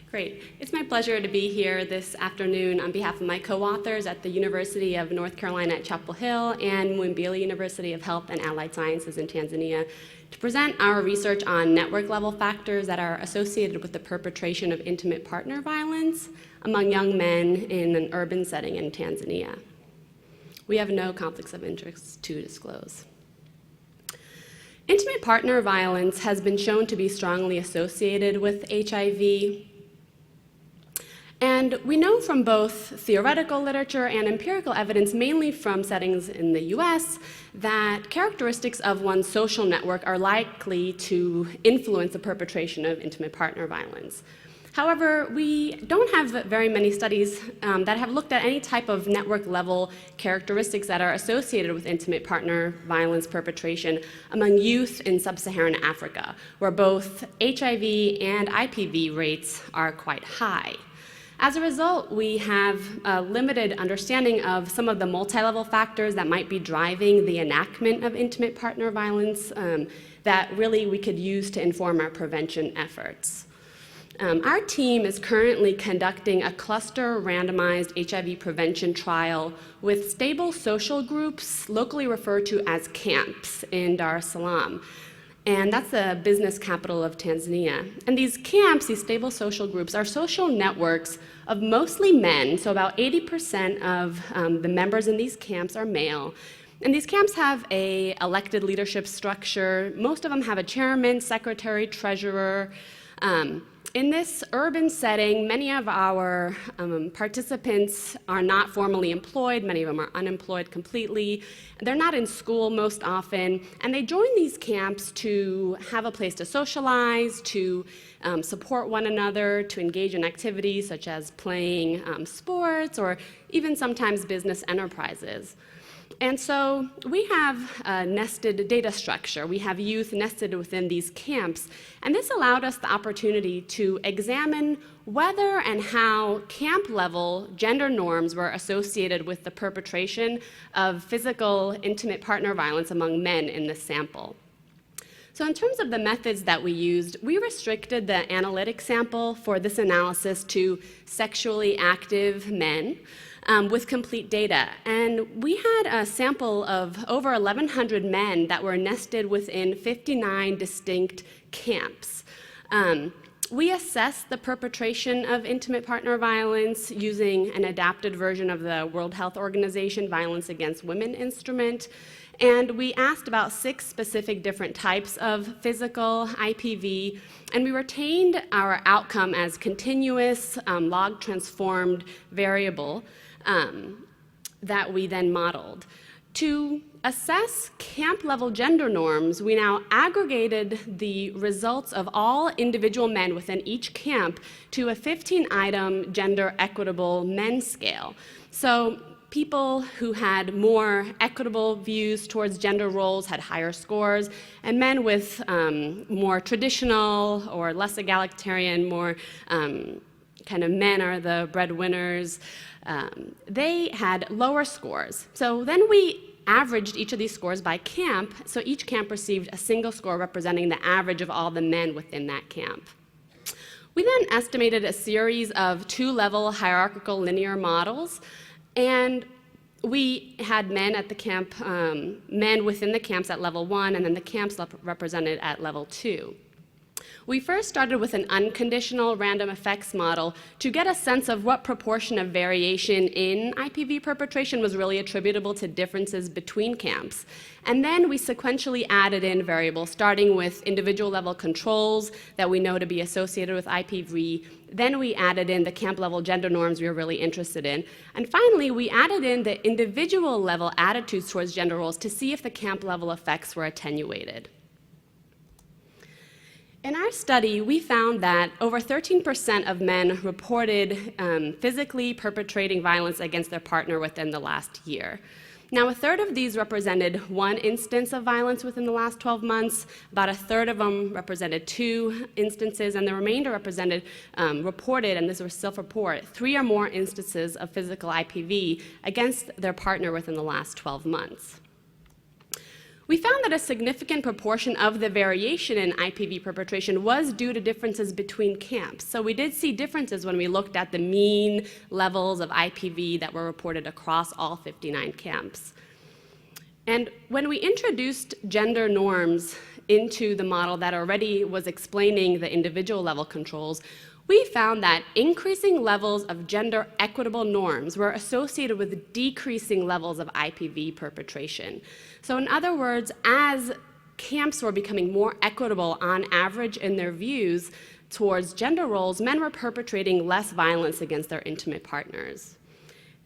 Great. It's my pleasure to be here this afternoon on behalf of my co-authors at the University of North Carolina at Chapel Hill and Muhimbili University of Health and Allied Sciences in Tanzania to present our research on network-level factors that are associated with the perpetration of intimate partner violence among young men in an urban setting in Tanzania. We have no conflicts of interest to disclose. Intimate partner violence has been shown to be strongly associated with HIV. And we know from both theoretical literature and empirical evidence, mainly from settings in the US, that characteristics of one's social network are likely to influence the perpetration of intimate partner violence. However, we don't have very many studies that have looked at any type of network-level characteristics that are associated with intimate partner violence perpetration among youth in sub-Saharan Africa, where both HIV and IPV rates are quite high. As a result, we have a limited understanding of some of the multi-level factors that might be driving the enactment of intimate partner violence that really we could use to inform our prevention efforts. Our team is currently conducting a cluster randomized HIV prevention trial with stable social groups, locally referred to as camps, in Dar es Salaam. And that's the business capital of Tanzania. And these camps, these stable social groups, are social networks of mostly men, so about 80% of the members in these camps are male. And these camps have an elected leadership structure. Most of them have a chairman, secretary, treasurer. In this urban setting, many of our participants are not formally employed. Many of them are unemployed completely. They're not in school most often, and they join these camps to have a place to socialize, to support one another, to engage in activities such as playing sports or even sometimes business enterprises. And so we have a nested data structure. We have youth nested within these camps, and this allowed us the opportunity to examine whether and how camp-level gender norms were associated with the perpetration of physical, intimate partner violence among men in this sample. So in terms of the methods that we used, we restricted the analytic sample for this analysis to sexually active men. With complete data. And we had a sample of over 1,100 men that were nested within 59 distinct camps. We assessed the perpetration of intimate partner violence using an adapted version of the World Health Organization Violence Against Women instrument. And we asked about 6 specific different types of physical IPV, and we retained our outcome as continuous log transformed variable that we then modeled. To assess camp-level gender norms, we now aggregated the results of all individual men within each camp to a 15-item gender equitable men scale. So people who had more equitable views towards gender roles had higher scores, and men with more traditional or less egalitarian, more kind of men are the breadwinners, they had lower scores. So then we averaged each of these scores by camp, so each camp received a single score representing the average of all the men within that camp. We then estimated a series of 2-level hierarchical linear models, and we had men at the camp, men within the camps at level 1, and then the camps represented at level 2. We first started with an unconditional random effects model to get a sense of what proportion of variation in IPV perpetration was really attributable to differences between camps. And then we sequentially added in variables, starting with individual level controls that we know to be associated with IPV. Then we added in the camp level gender norms we were really interested in. And finally, we added in the individual level attitudes towards gender roles to see if the camp level effects were attenuated. In our study, we found that over 13% of men reported physically perpetrating violence against their partner within the last year. Now, 1/3 of these represented one instance of violence within the last 12 months, about 1/3 of them represented 2 instances, and the remainder represented reported, and this was self-report, 3 or more instances of physical IPV against their partner within the last 12 months. We found that a significant proportion of the variation in IPV perpetration was due to differences between camps. So we did see differences when we looked at the mean levels of IPV that were reported across all 59 camps. And when we introduced gender norms into the model that already was explaining the individual level controls, we found that increasing levels of gender equitable norms were associated with decreasing levels of IPV perpetration. So in other words, as camps were becoming more equitable on average in their views towards gender roles, men were perpetrating less violence against their intimate partners.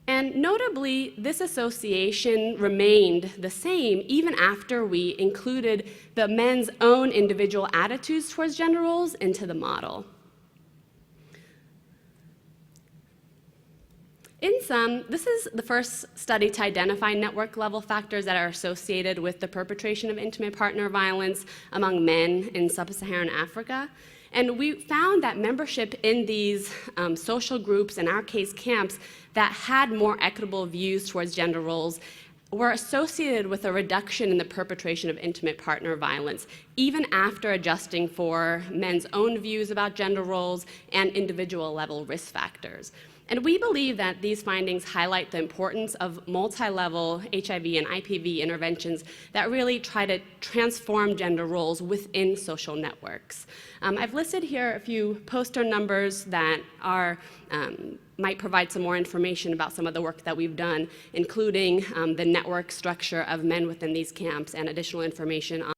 And notably, this association remained the same even after we included the men's own individual attitudes towards gender roles into the model. In sum, this is the first study to identify network-level factors that are associated with the perpetration of intimate partner violence among men in sub-Saharan Africa. And we found that membership in these social groups, in our case camps, that had more equitable views towards gender roles were associated with a reduction in the perpetration of intimate partner violence, even after adjusting for men's own views about gender roles and individual-level risk factors. And we believe that these findings highlight the importance of multi-level HIV and IPV interventions that really try to transform gender roles within social networks. I've listed here a few poster numbers that might provide some more information about some of the work that we've done, including the network structure of men within these camps and additional information on